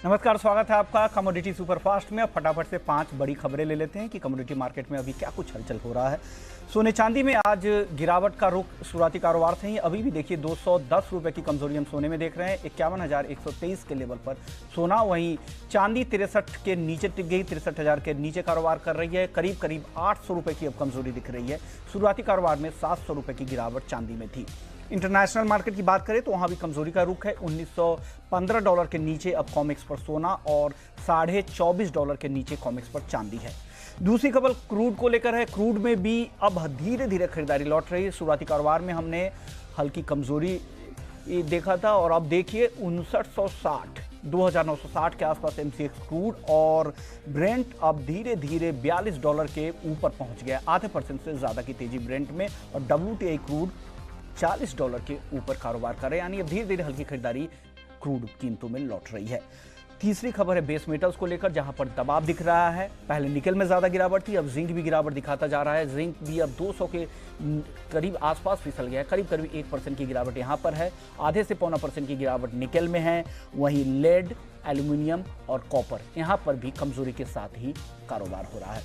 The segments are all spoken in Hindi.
नमस्कार, स्वागत है आपका कमोडिटी सुपरफास्ट में। अब फटाफट से 5 बड़ी खबरें ले लेते हैं कि कमोडिटी मार्केट में अभी क्या कुछ हलचल हो रहा है। सोने चांदी में आज गिरावट का रुख शुरुआती कारोबार से ही अभी भी देखिए 210 रुपए की कमजोरी हम सोने में देख रहे हैं। 51,123 के लेवल पर सोना, वहीं चांदी 63 के नीचे टिक गई, 63,000 के नीचे कारोबार कर रही है। करीब करीब 800 रुपए की अब कमजोरी दिख रही है। शुरुआती कारोबार में 700 रुपए की गिरावट चांदी में थी। इंटरनेशनल मार्केट की बात करें तो वहां भी कमजोरी का रुख है। $1915 के नीचे अब कॉमेक्स पर सोना और $24.5 के नीचे कॉमेक्स पर चांदी है। दूसरी खबर क्रूड को लेकर है। क्रूड में भी अब धीरे धीरे खरीदारी लौट रही है। शुरुआती कारोबार में हमने हल्की कमजोरी देखा था और अब देखिए 2960 के आसपास एमसीएक्स क्रूड और ब्रेंट अब धीरे धीरे $42 के ऊपर पहुंच गया। आधे % से ज्यादा की तेजी ब्रेंट में और WTI क्रूड $40 के ऊपर कारोबार कर रहे हैं, यानी अब धीरे धीरे हल्की खरीदारी क्रूड कीमतों में लौट रही है। तीसरी खबर है बेस मेटल्स को लेकर, जहां पर दबाव दिख रहा है। पहले निकल में ज्यादा गिरावट थी, अब जिंक भी गिरावट दिखाता जा रहा है। जिंक भी अब 200 के करीब आसपास फिसल गया है। करीब करीब 1% की गिरावट यहां पर है। आधे से पौना % की गिरावट निकल में है। वहीं लेड, एल्यूमिनियम और कॉपर यहां पर भी कमजोरी के साथ ही कारोबार हो रहा है।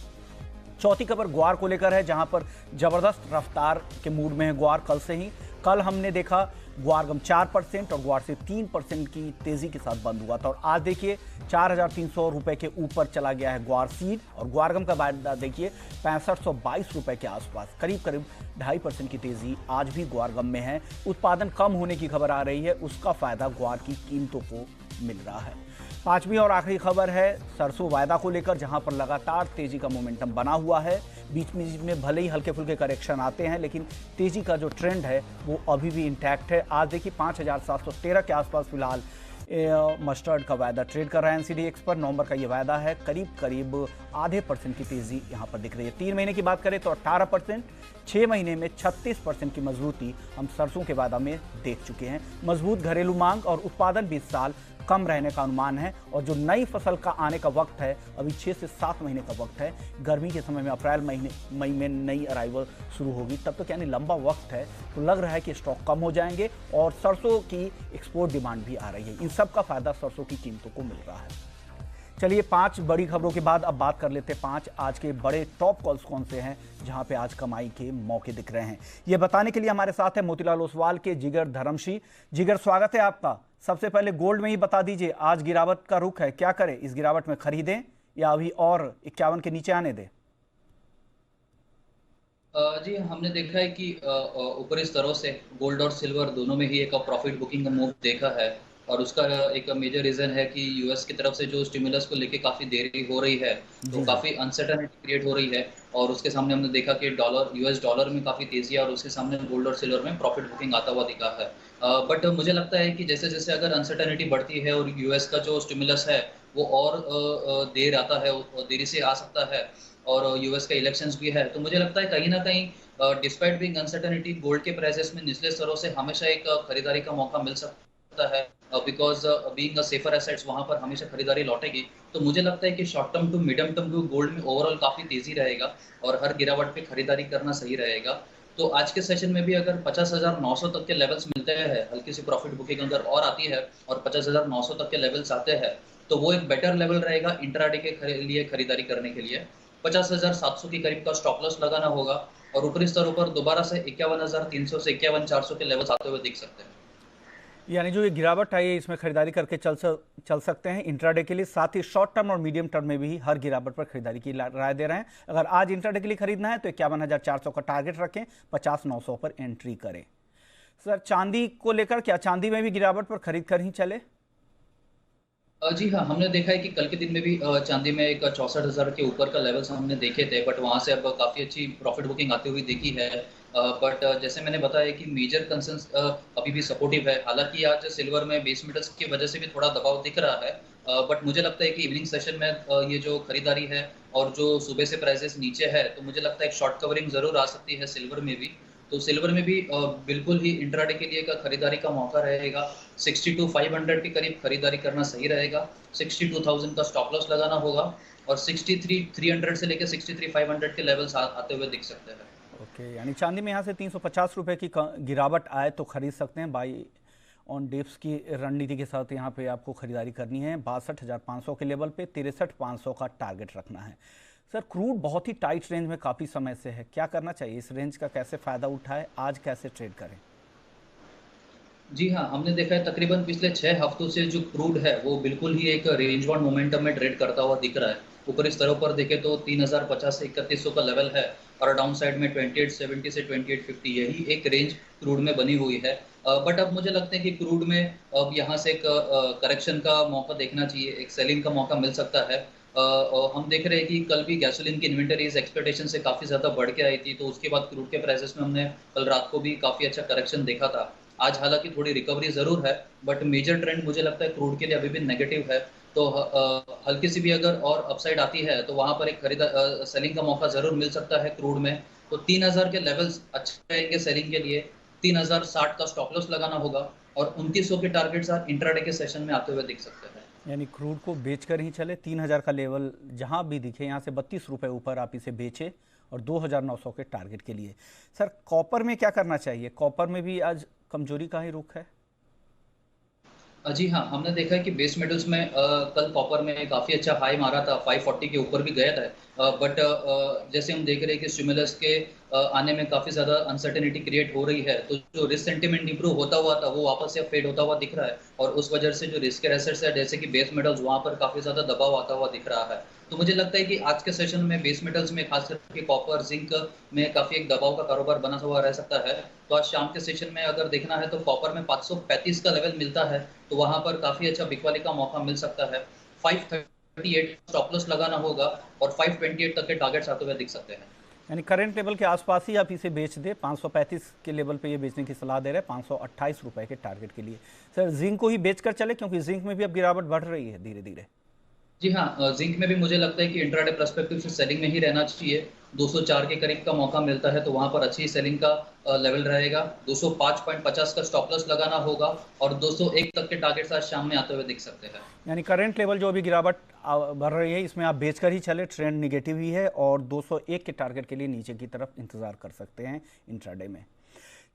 चौथी खबर ग्वार को लेकर है, जहां पर जबरदस्त रफ्तार के मूड में है ग्वार कल से ही। कल हमने देखा ग्वारगम 4% और ग्वार से 3% की तेजी के साथ बंद हुआ था और आज देखिए 4,300 रुपए के ऊपर चला गया है ग्वार सीड और ग्वारगम का वायदा देखिए 6522 रुपए के आसपास। करीब करीब 2.5% की तेजी आज भी ग्वारगम में है। उत्पादन कम होने की खबर आ रही है, उसका फायदा ग्वार की कीमतों को मिल रहा है। पांचवी और आखिरी खबर है सरसों वायदा को लेकर, जहां पर लगातार तेजी का मोमेंटम बना हुआ है। बीच में भले ही हल्के फुल्के करेक्शन आते हैं, लेकिन तेजी का जो ट्रेंड है वो अभी भी इंटैक्ट है। आज देखिए 5,713 के आसपास फिलहाल मस्टर्ड का वायदा ट्रेड कर रहा है NCDX पर। नवंबर का ये वायदा है। करीब करीब आधे % की तेजी यहाँ पर दिख रही है। 3 महीने की बात करें तो 18%, 6 महीने में 36% की मजबूती हम सरसों के वायदा में देख चुके हैं। मजबूत घरेलू मांग और उत्पादन भी इस साल कम रहने का अनुमान है और जो नई फसल का आने का वक्त है अभी 6 से 7 महीने का वक्त है। गर्मी के समय में अप्रैल मई में नई अराइवल शुरू होगी, तब तक यानी लंबा वक्त है। तो लग रहा है कि स्टॉक कम हो जाएंगे और सरसों की एक्सपोर्ट डिमांड भी आ रही है। इन सब का फायदा सरसों की कीमतों को मिल रहा है। चलिए 5 बड़ी खबरों के बाद अब बात कर लेते हैं 5 आज के बड़े टॉप कॉल्स कौन से हैं जहां पे आज कमाई के मौके दिख रहे हैं। ये बताने के लिए हमारे साथ है मोतीलाल ओसवाल के जिगर धर्मशी। जिगर, स्वागत है आपका। सबसे पहले गोल्ड में ही बता दीजिए, आज गिरावट का रुख है, क्या करें? इस गिरावट में खरीदें या अभी और 51 के नीचे आने दें? जी, हमने देखा है कि ऊपरी स्तरों से गोल्ड और सिल्वर दोनों में ही एक प्रॉफिट बुकिंग का मूव देखा है और उसका एक मेजर रीजन है कि यूएस की तरफ से जो स्टिमुलस को लेके काफी देरी हो रही है, तो काफी अनसर्टेनिटी क्रिएट हो रही है और उसके सामने हमने देखा कि यूएस डॉलर में काफी तेजी है और उसके सामने गोल्ड और सिल्वर में प्रॉफिट बुकिंग आता हुआ दिखा है। बट मुझे लगता है कि जैसे जैसे अगर अनसर्टेनिटी बढ़ती है और यूएस का जो स्टिमुलस है वो और देर आता है, देरी से आ सकता है और यूएस का इलेक्शंस भी है, तो मुझे लगता है कहीं ना कहीं डिस्पाइट बीइंग अनसर्टेनिटी गोल्ड के प्राइसेस में निचले स्तरों से हमेशा एक खरीदारी का मौका मिल सकता है because being a safer assets वहां पर हमेशा खरीदारी लौटेगी। तो मुझे लगता है कि short term to medium term to gold में ओवरऑल काफी तेजी रहेगा और हर गिरावट पे खरीदारी करना सही रहेगा। तो आज के सेशन में भी अगर 50,900 तक के लेवल्स मिलते हैं, हल्की सी प्रॉफिट बुकिंग अगर और आती है और 50,900 तक के लेवल्स आते हैं, तो वो एक बेटर लेवल रहेगा इंट्राडे के लिए खरीदारी करने के लिए। 50,700 के करीब का स्टॉप लॉस लगाना होगा और ऊपरी स्तरों पर दोबारा से 51,300 से 51,400 के लेवल्स आते हुए दिख सकते हैं। यानी जो ये गिरावट आई है इसमें खरीदारी करके चल सकते हैं इंट्राडे के लिए। साथ ही शॉर्ट टर्म और मीडियम टर्म में भी हर गिरावट पर खरीदारी की राय दे रहे हैं। अगर आज इंट्राडे के लिए खरीदना है तो 51,400 का टारगेट रखें, 50,900 पर एंट्री करें। सर, चांदी को लेकर क्या चांदी में भी गिरावट पर खरीद कर ही चले? जी हाँ, हमने देखा है कि कल के दिन में भी चांदी में एक 64,000 के ऊपर का लेवल्स हमने देखे थे, बट वहां से अब काफी अच्छी प्रॉफिट बुकिंग आती हुई देखी है। बट जैसे मैंने बताया कि मेजर कंसर्न्स अभी भी सपोर्टिव है। हालांकि आज सिल्वर में बेस मेटल्स की वजह से भी थोड़ा दबाव दिख रहा है, बट मुझे लगता है कि इवनिंग सेशन में ये जो खरीदारी है और जो सुबह से प्राइसेस नीचे है, तो मुझे लगता है एक शॉर्ट कवरिंग जरूर आ सकती है सिल्वर में भी। तो सिल्वर में भी बिल्कुल ही इंट्राडे के लिए का खरीदारी का मौका रहेगा। 62,500 के करीब खरीदारी करना सही रहेगा। 62,000 का स्टॉप लॉस लगाना होगा और 63,300 से लेकर 63,500 के लेवल्स आते हुए दिख सकते हैं। ओके, यानी चांदी में यहाँ से 350 रुपए की गिरावट आए तो खरीद सकते हैं बाई ऑन डिप्स की रणनीति के साथ यहाँ पे आपको खरीदारी करनी है। 62,500 के लेवल पे 63,500 का टारगेट रखना है। सर, क्रूड बहुत ही टाइट रेंज में काफ़ी समय से है, क्या करना चाहिए? इस रेंज का कैसे फ़ायदा उठाए, आज कैसे ट्रेड करें? जी हाँ, हमने देखा है तकरीबन पिछले 6 हफ्तों से जो क्रूड है वो बिल्कुल ही एक रेंज बाउंड मोमेंटम में ट्रेड करता हुआ दिख रहा है। ऊपरी स्तरों पर देखें तो 3050 से 3100 का लेवल है और डाउन साइड में 2870 से 2850 यही एक रेंज क्रूड में बनी हुई है। बट अब मुझे लगता है कि क्रूड में अब यहाँ से एक करेक्शन का मौका देखना चाहिए, एक सेलिंग का मौका मिल सकता है। और हम देख रहे हैं कि कल भी गैसोलीन की इन्वेंटरीज एक्सपेक्टेशन से काफ़ी ज़्यादा बढ़ के आई थी, तो उसके बाद क्रूड के प्राइसेस में हमने कल रात को भी काफ़ी अच्छा करेक्शन देखा था। आज हालांकि थोड़ी रिकवरी ज़रूर है, बट मेजर ट्रेंड मुझे लगता है क्रूड के लिए अभी भी नेगेटिव है। तो हल्की सी भी अगर और अपसाइड आती है तो वहाँ पर एक सेलिंग का मौका ज़रूर मिल सकता है क्रूड में। तो 3000 के लेवल्स अच्छे रहेंगे सेलिंग के लिए। 3060 का स्टॉप लॉस लगाना होगा और 2900 के टारगेट्स आप इंट्राडे के सेशन में आते हुए दिख सकते हैं। यानी क्रूड को बेचकर ही चले, 3,000 का लेवल जहां भी दिखे यहाँ से 32 रुपये ऊपर आप इसे बेचे और 2,900 के टारगेट के लिए। सर, कॉपर में क्या करना चाहिए? कॉपर में भी आज कमजोरी का ही रुख है। जी हाँ, हमने देखा है कि बेस मेटल्स में कल कॉपर में काफ़ी अच्छा हाई मारा था, 540 के ऊपर भी गया था। बट जैसे हम देख रहे हैं कि स्टिमुलस के आने में काफ़ी ज़्यादा अनसर्टेनिटी क्रिएट हो रही है, तो जो रिस्क सेंटिमेंट इंप्रूव होता हुआ था वो वापस से फेड होता हुआ दिख रहा है और उस वजह से जो रिस्क एसेट्स है जैसे कि बेस मेटल्स वहाँ पर काफ़ी ज़्यादा दबाव आता हुआ दिख रहा है। तो मुझे लगता है कि आज के सेशन में बेस मेटल्स में खास करके कॉपर, जिंक में काफ़ी एक दबाव का कारोबार बना हुआ रह सकता है। तो आज शाम के सेशन में अगर देखना है तो कॉपर में 535 का लेवल मिलता है, तो वहाँ पर काफ़ी अच्छा बिकवाली का मौका मिल सकता है। 538 स्टॉप लॉस लगाना होगा और 528 तक के टारगेट्स आते हुए दिख सकते हैं। यानी करंट लेवल के आसपास ही आप इसे बेच दे। 535 के लेवल पे ये बेचने की सलाह दे रहे हैं, 528 रुपए के टारगेट के लिए। सर, जिंक को ही बेच कर चले, क्योंकि जिंक में भी अब गिरावट बढ़ रही है धीरे धीरे। जी हाँ, जिंक में भी मुझे लगता है कि इंट्राडे पर्सपेक्टिव से सेलिंग में ही रहना चाहिए। 204 के करीब का मौका मिलता है तो वहां पर अच्छी सेलिंग का लेवल रहेगा। 205.50 का स्टॉप लॉस लगाना होगा और 201 तक के टारगेट्स आज शाम में आते हुए दिख सकते हैं। यानी करंट लेवल जो अभी गिरावट बढ़ रही है, इसमें आप बेचकर ही चले, ट्रेंड निगेटिव ही है और 201 के टारगेट के लिए नीचे की तरफ इंतजार कर सकते हैं इंट्राडे में।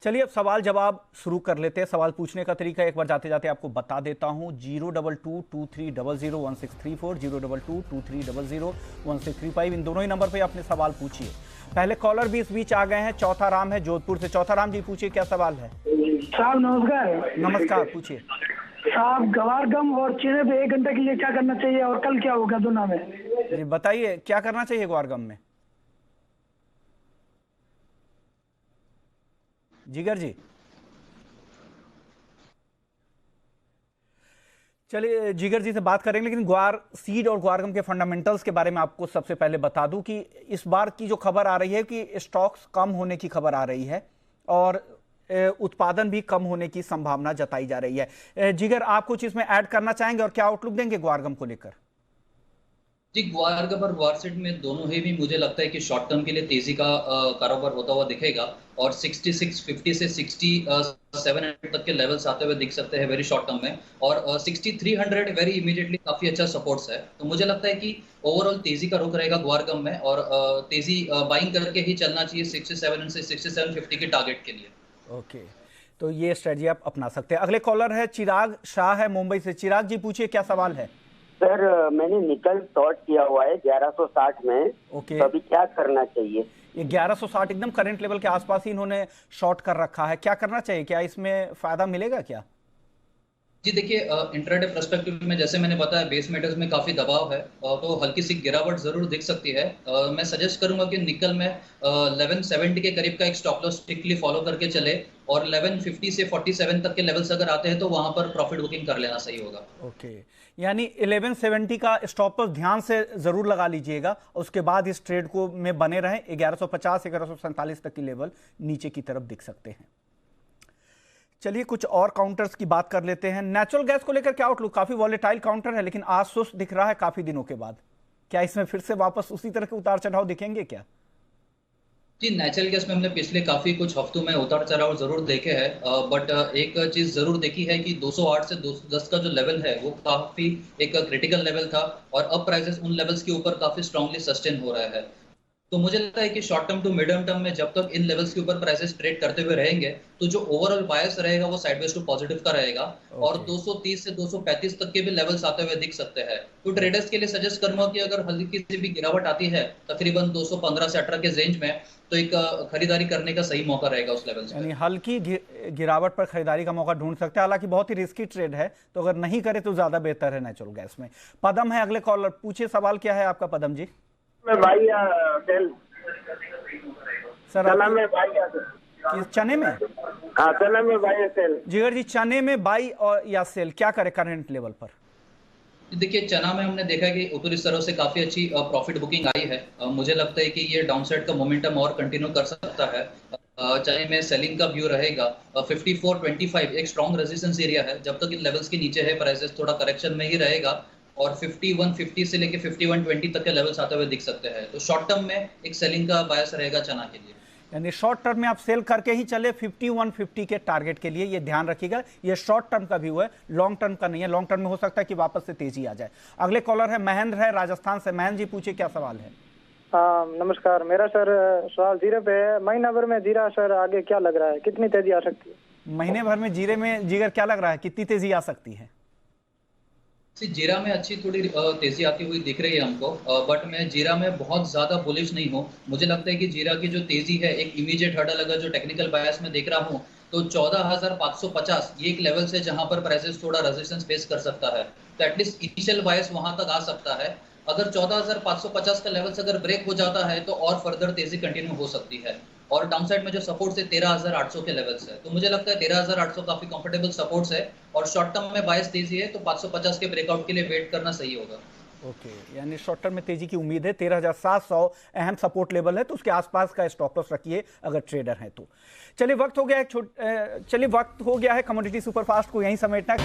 चलिए अब सवाल जवाब शुरू कर लेते हैं। सवाल पूछने का तरीका एक बार जाते जाते आपको बता देता हूं। 02223001634, 02223001635, इन दोनों ही नंबर पे अपने सवाल पूछिए। पहले कॉलर भी इस बीच आ गए हैं। चौथा राम है जोधपुर से। चौथा राम जी, पूछिए क्या सवाल है। साहब नमस्कार। नमस्कार, पूछिए। साहब, गवार गम और चीनी पे 1 घंटे के लिए क्या करना चाहिए और कल क्या होगा दोनों में? जी बताइए, क्या करना चाहिए ग्वारगम में? जिगर जी, चलिए जिगर जी से बात करेंगे, लेकिन ग्वार सीड और ग्वारगम के फंडामेंटल्स के बारे में आपको सबसे पहले बता दूं कि इस बार की जो खबर आ रही है कि स्टॉक्स कम होने की खबर आ रही है और उत्पादन भी कम होने की संभावना जताई जा रही है। जिगर, आप कुछ इसमें ऐड करना चाहेंगे और क्या आउटलुक देंगे ग्वारगम को लेकर? जी, ग्वारगम और ग्वारसीड में दोनों ही भी मुझे लगता है कि शॉर्ट टर्म के लिए तेजी का कारोबार होता हुआ दिखेगा और 6650 से 6700 तक के लेवल्स आते हुए दिख सकते हैं वेरी शॉर्ट टर्म में और 6300 वेरी इमीडिएटली काफी अच्छा सपोर्ट्स है। तो मुझे लगता है कि ओवरऑल तेजी का रुख रहेगा ग्वारगम में और तेजी बाइंग करके ही चलना चाहिए 67 से 6750 के टारगेट के लिए। ओके, तो ये स्ट्रेटजी आप अपना सकते हैं। अगले कॉलर है चिराग शाह है मुंबई से। चिराग जी, पूछिए क्या सवाल है। सर, मैंने निकल शॉर्ट किया हुआ है 1160 में। ओके, तो अभी क्या करना चाहिए? ये 1160 एकदम करंट लेवल के आसपास ही इन्होंने शॉर्ट कर रखा है, क्या करना चाहिए? क्या इसमें फायदा मिलेगा क्या? जी देखिए, इंट्राडे पर्सपेक्टिव में जैसे मैंने बताया बेस मेटल्स में काफ़ी दबाव है तो हल्की सी गिरावट ज़रूर दिख सकती है। मैं सजेस्ट करूंगा कि निकल में 1170 के करीब का एक स्टॉप लॉस स्ट्रिक्टली फॉलो करके चले और 1150 से 47 तक के लेवल्स अगर आते हैं तो वहां पर प्रॉफिट बुकिंग कर लेना सही होगा। ओके, यानी 1170 का स्टॉप लॉस ध्यान से ज़रूर लगा लीजिएगा, उसके बाद इस ट्रेड को में बने रहें। 1150 1147 तक की लेवल नीचे की तरफ दिख सकते हैं। चलिए कुछ और काउंटर्स की बात कर लेते हैं। नेचुरल गैस को लेकर क्या आउटलुक? काफी वॉलेटाइल काउंटर है लेकिन आज सुस्त दिख रहा है काफी दिनों के बाद। क्या इसमें फिर से वापस उसी तरह के उतार चढ़ाव दिखेंगे क्या? जी, नेचुरल गैस में हमने पिछले काफी कुछ हफ्तों में उतार चढ़ाव जरूर देखे हैं, बट एक चीज जरूर देखी है कि 208 से 210 का जो लेवल है वो काफी एक क्रिटिकल लेवल था और अब प्राइसेस उन लेवल्स के ऊपर काफी स्ट्रांगली सस्टेन हो रहा है। तो मुझे लगता है कि short term to medium term में जब तक इन लेवल्स के ऊपर प्राइसेस ट्रेड करते हुए रहेंगे तो जो ओवरऑल बायस रहेगा वो साइडवेज टू पॉजिटिव का रहेगा और 230 से 235 तक के भी लेवल्स आते हुए दिख सकते हैं। तो ट्रेडर्स के लिए सजेस्ट करूंगा कि अगर हल्की सी भी गिरावट आती है तकरीबन 215 से 18 के रेंज में तो एक खरीदारी करने का सही मौका रहेगा उस लेवल से। यानी हल्की गिरावट पर खरीदारी का मौका ढूंढ सकते हैं, हालांकि बहुत ही रिस्की ट्रेड है, तो अगर नहीं करे तो ज्यादा बेहतर है नेचुरल गैस में। पदम है अगले कॉलर, पूछिए सवाल क्या है आपका पदम जी? भाई सर चना में भाई चने में? हाँ चना में भाई सेल। जिगर जी चने में बाई और या सेल क्या करे करंट लेवल पर? देखिए चना में हमने देखा है कि ऊपरी स्तरों से काफी अच्छी प्रॉफिट बुकिंग आई है। मुझे लगता है कि ये डाउनसाइड का मोमेंटम और कंटिन्यू कर सकता है। चाहे में सेलिंग का व्यू रहेगा। 54.25 एक स्ट्रॉन्ग रेजिस्टेंस एरिया है, जब तक इन लेवल्स के नीचे है प्राइसेस थोड़ा करेक्शन में ही रहेगा और 5150 से लेके 5120 तक के लेवल्स आते हुए दिख सकते हैं। तो शॉर्ट टर्म में एक सेलिंग का बायस रहेगा चना के लिए। यानी शॉर्ट टर्म में आप सेल करके ही चले 5150 के टारगेट के लिए, ये ध्यान रखिएगा। ये शॉर्ट टर्म का व्यू है, लॉन्ग टर्म का नहीं है। लॉन्ग टर्म में हो सकता है कि वापस से तेजी आ जाए। अगले कॉलर है महेंद्र है राजस्थान से। महेंद्र जी पूछिए क्या सवाल है? हाँ नमस्कार, मेरा सर सवाल जीरे पे है। महीना भर में जीरा सर आगे क्या लग रहा है, कितनी तेजी आ सकती है? महीने भर में जीरे में जिगर क्या लग रहा है, कितनी तेजी आ सकती है? जीरा में अच्छी थोड़ी तेजी आती हुई दिख रही है हमको, बट मैं जीरा में बहुत ज्यादा बुलिश नहीं हूँ। मुझे लगता है कि जीरा की जो तेजी है एक इमीडिएट हर्डल अगर जो टेक्निकल बायस में देख रहा हूँ तो 14,550 ये एक लेवल से जहां पर प्राइसेस थोड़ा रेजिस्टेंस फेस कर सकता है। तो एटलीस्ट इनिशियल बायस वहां तक आ सकता है। अगर 14,550 का लेवल्स अगर ब्रेक हो जाता है तो और फर्दर तेजी कंटिन्यू हो सकती है। और डाउनसाइड में जो सपोर्ट है 13,800 के लेवल्स है, तो मुझे लगता है 13,800 काफी कंफर्टेबल सपोर्ट्स है और शॉर्ट टर्म में बायस तेजी है तो 550 के ब्रेकआउट के लिए वेट करना सही होगा। ओके, यानी शॉर्ट टर्म में तेजी की उम्मीद है। 13,700 अहम सपोर्ट लेवल है, तो उसके आसपास का स्टॉप लॉस रखिए अगर ट्रेडर हैं तो। चलिए वक्त हो गया है कमोडिटी सुपरफास्ट को यहीं समेटना।